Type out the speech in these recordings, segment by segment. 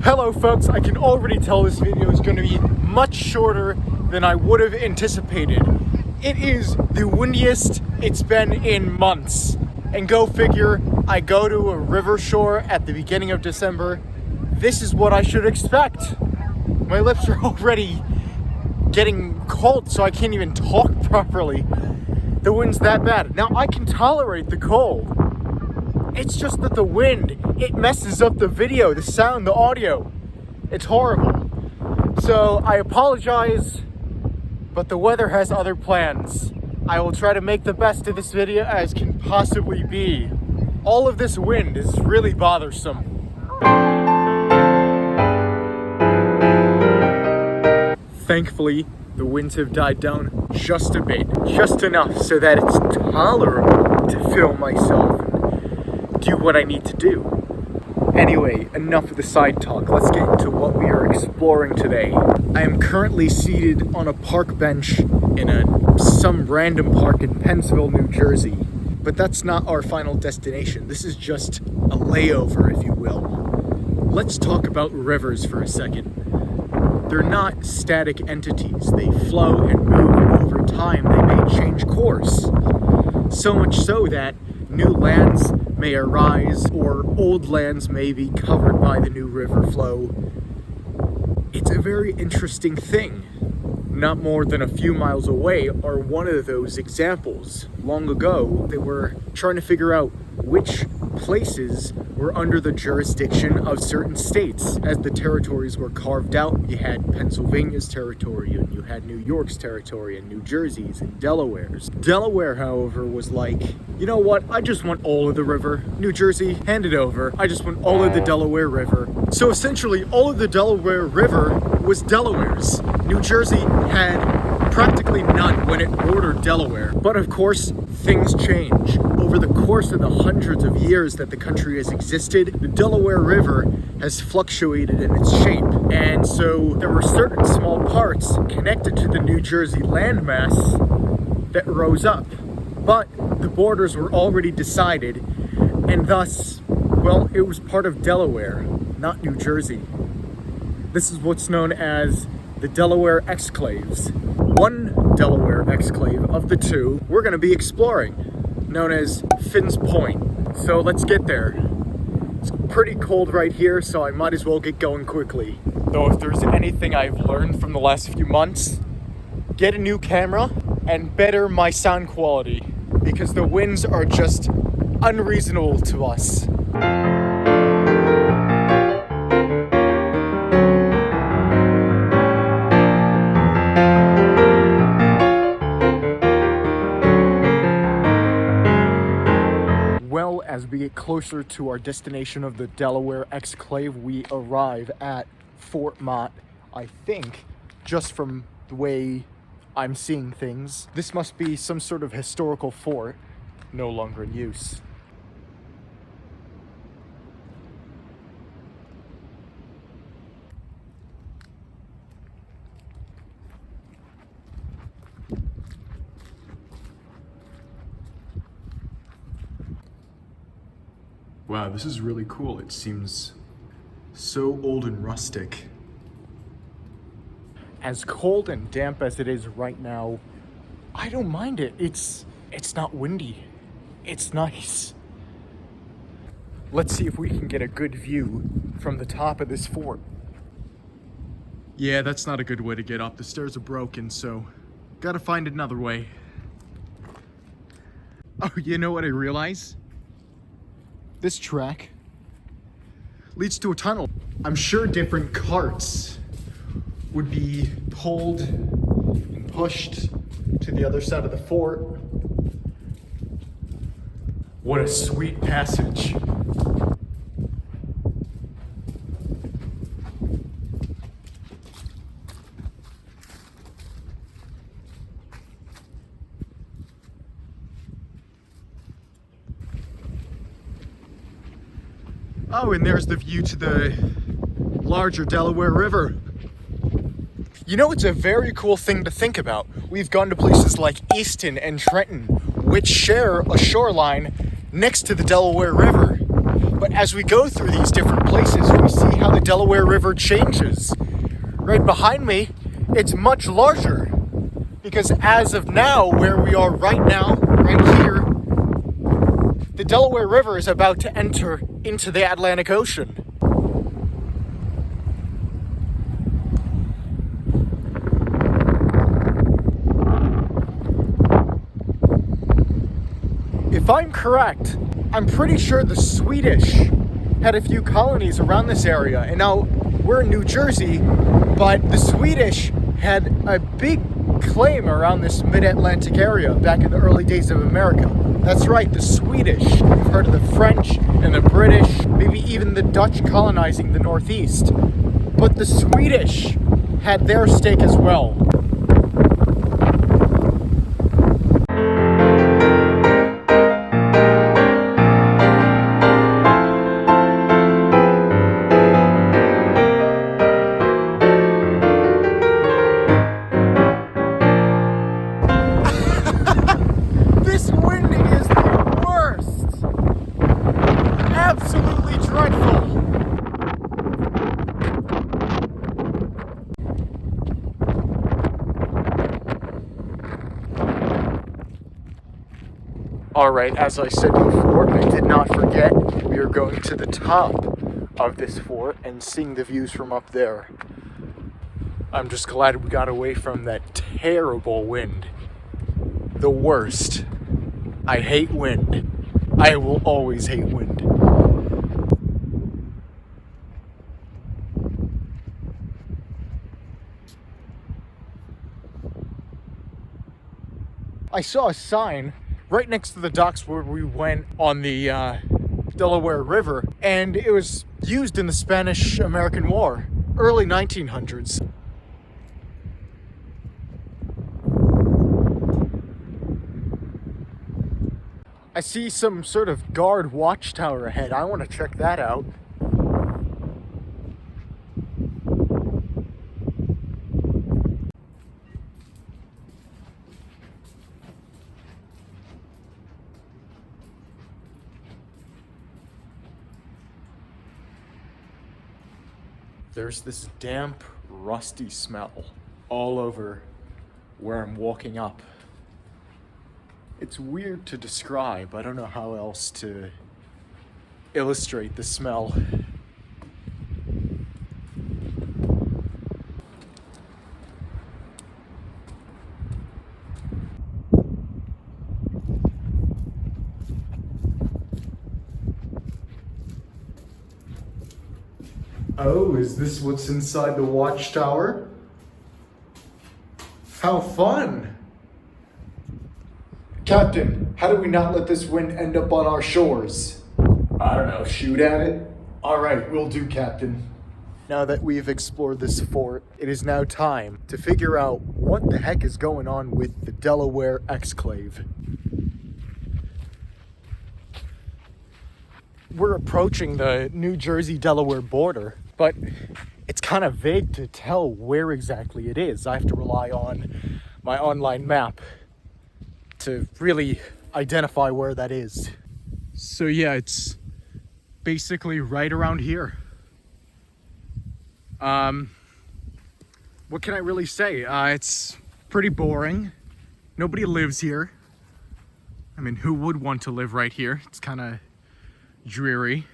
Hello folks, I can already tell this video is going to be much shorter than I would have anticipated. It is the windiest it's been in months. And go figure, I go to a river shore at the beginning of December. This is what I should expect. My lips are already getting cold, so I can't even talk properly. The wind's that bad. Now I can tolerate the cold. It's just that the wind, it messes up the video, the sound, the audio. It's horrible. So I apologize, but the weather has other plans. I will try to make the best of this video as can possibly be. All of this wind is really bothersome. Thankfully, the winds have died down just a bit, just enough so that it's tolerable to film myself and do what I need to do. Anyway, enough of the side talk. Let's get into what we are exploring today. I am currently seated on a park bench in some random park in Pennsville, New Jersey. But that's not our final destination. This is just a layover, if you will. Let's talk about rivers for a second. They're not static entities. They flow and move, and over time they may change course. So much so that new lands may arise, or old lands may be covered by the new river flow. It's a very interesting thing. Not more than a few miles away are one of those examples. Long ago, they were trying to figure out which places were under the jurisdiction of certain states. As the territories were carved out, you had Pennsylvania's territory, and you had New York's territory, and New Jersey's, and Delaware's. Delaware, however, was like, you know what, I just want all of the river. New Jersey, hand it over. I just want all of the Delaware River. So essentially, all of the Delaware River was Delaware's. New Jersey had practically none when it bordered Delaware. But of course, things change. Over the course of the hundreds of years that the country has existed, the Delaware River has fluctuated in its shape. And so there were certain small parts connected to the New Jersey landmass that rose up. But the borders were already decided, and thus, well, it was part of Delaware, not New Jersey. This is what's known as the Delaware Exclaves. One Delaware Exclave of the two we're going to be exploring, known as Finn's Point. So let's get there. It's pretty cold right here, so I might as well get going quickly. Though if there's anything I've learned from the last few months, get a new camera and better my sound quality, because the winds are just unreasonable to us. Well, as we get closer to our destination of the Delaware Exclave, we arrive at Fort Mont. I think, just from the way I'm seeing things, this must be some sort of historical fort, no longer in use. Wow, this is really cool. It seems so old and rustic. As cold and damp as it is right now, I don't mind it. It's not windy. It's nice. Let's see if we can get a good view from the top of this fort. Yeah, that's not a good way to get up. The stairs are broken, so gotta find another way. Oh, you know what I realize? This track leads to a tunnel. I'm sure different carts would be pulled and pushed to the other side of the fort. What a sweet passage. Oh, and there's the view to the larger Delaware River. You know, it's a very cool thing to think about. We've gone to places like Easton and Trenton, which share a shoreline next to the Delaware River. But as we go through these different places, we see how the Delaware River changes. Right behind me, it's much larger. Because as of now, where we are right now, right here, the Delaware River is about to enter into the Atlantic Ocean. If I'm correct, I'm pretty sure the Swedish had a few colonies around this area. And now we're in New Jersey, but the Swedish had a big claim around this mid-Atlantic area back in the early days of America. That's right, the Swedish. You've heard of the French and the British, maybe even the Dutch colonizing the Northeast. But the Swedish had their stake as well. This winding is the worst. Absolutely dreadful. Alright, as I said before, I did not forget we are going to the top of this fort and seeing the views from up there. I'm just glad we got away from that terrible wind. The worst. I hate wind. I will always hate wind. I saw a sign right next to the docks where we went on the Delaware River, and it was used in the Spanish-American War, early 1900s. I see some sort of guard watchtower ahead. I want to check that out. There's this damp, rusty smell all over where I'm walking up. It's weird to describe. I don't know how else to illustrate the smell. Oh, is this what's inside the watchtower? How fun! Captain, how do we not let this wind end up on our shores? I don't know, shoot at it? Alright, will do, Captain. Now that we've explored this fort, it is now time to figure out what the heck is going on with the Delaware Exclave. We're approaching the New Jersey-Delaware border, but it's kind of vague to tell where exactly it is. I have to rely on my online map to really identify where that is. So yeah, it's basically right around here. What can I really say? It's pretty boring. Nobody lives here. I mean, who would want to live right here? It's kind of dreary.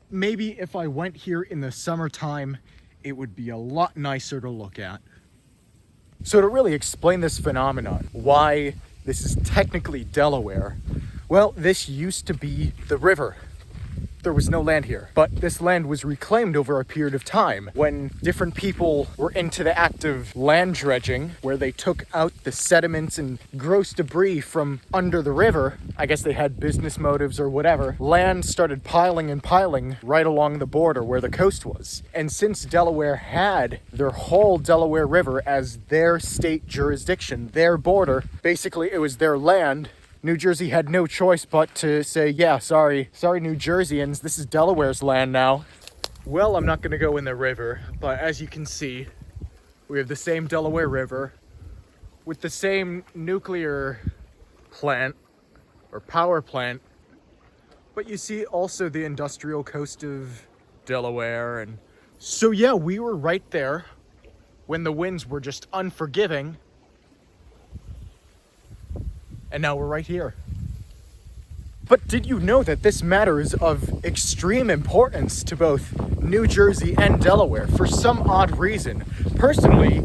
Maybe if I went here in the summertime, it would be a lot nicer to look at. So to really explain this phenomenon, why this is technically Delaware, well, this used to be the river. There was no land here, but this land was reclaimed over a period of time when different people were into the act of land dredging, where they took out the sediments and gross debris from under the river. I guess they had business motives or whatever. Land started piling and piling right along the border where the coast was. And since Delaware had their whole Delaware River as their state jurisdiction, their border, basically it was their land. New Jersey had no choice but to say, yeah, sorry New Jerseyans, this is Delaware's land now. Well, I'm not gonna go in the river, but as you can see, we have the same Delaware River with the same nuclear plant or power plant But you see also the industrial coast of Delaware. And so yeah, we were right there when the winds were just unforgiving. And now we're right here. But did you know that this matter is of extreme importance to both New Jersey and Delaware for some odd reason? Personally,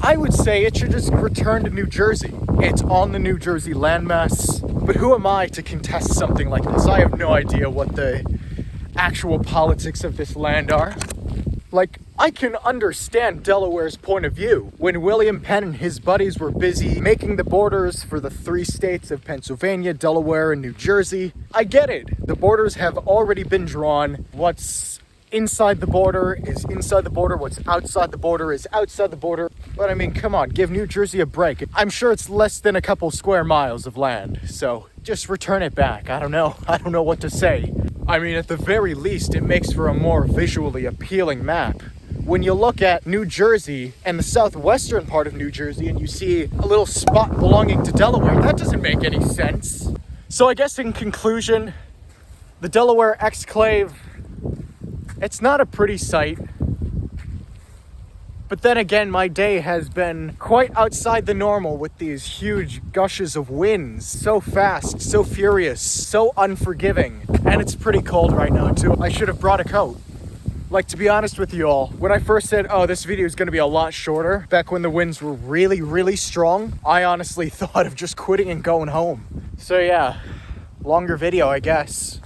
I would say it should just return to New Jersey. It's on the New Jersey landmass, but who am I to contest something like this? I have no idea what the actual politics of this land are. Like, I can understand Delaware's point of view. When William Penn and his buddies were busy making the borders for the 3 states of Pennsylvania, Delaware, and New Jersey, I get it. The borders have already been drawn. What's inside the border is inside the border. What's outside the border is outside the border. But I mean, come on, give New Jersey a break. I'm sure it's less than a couple square miles of land, so just return it back. I don't know what to say. I mean, at the very least, it makes for a more visually appealing map. When you look at New Jersey and the southwestern part of New Jersey and you see a little spot belonging to Delaware, that doesn't make any sense. So I guess in conclusion, the Delaware Exclave, it's not a pretty sight. But then again, my day has been quite outside the normal with these huge gushes of winds. So fast, so furious, so unforgiving. And it's pretty cold right now too. I should have brought a coat. Like, to be honest with you all, when I first said, oh, this video is going to be a lot shorter, back when the winds were really, really strong, I honestly thought of just quitting and going home. So yeah, longer video, I guess.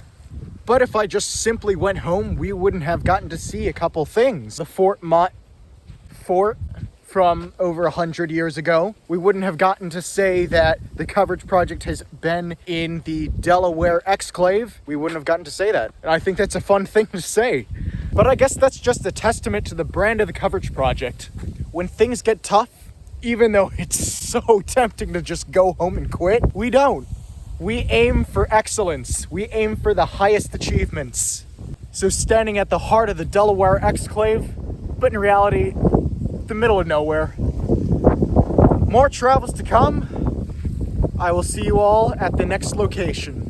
But if I just simply went home, we wouldn't have gotten to see a couple things. The Mont fort from over 100 years ago. We wouldn't have gotten to say that the coverage project has been in the Delaware Exclave. We wouldn't have gotten to say that. And I think that's a fun thing to say. But I guess that's just a testament to the brand of the coverage project. When things get tough, even though it's so tempting to just go home and quit, we don't. We aim for excellence. We aim for the highest achievements. So standing at the heart of the Delaware Exclave, but in reality, the middle of nowhere. More travels to come. I will see you all at the next location.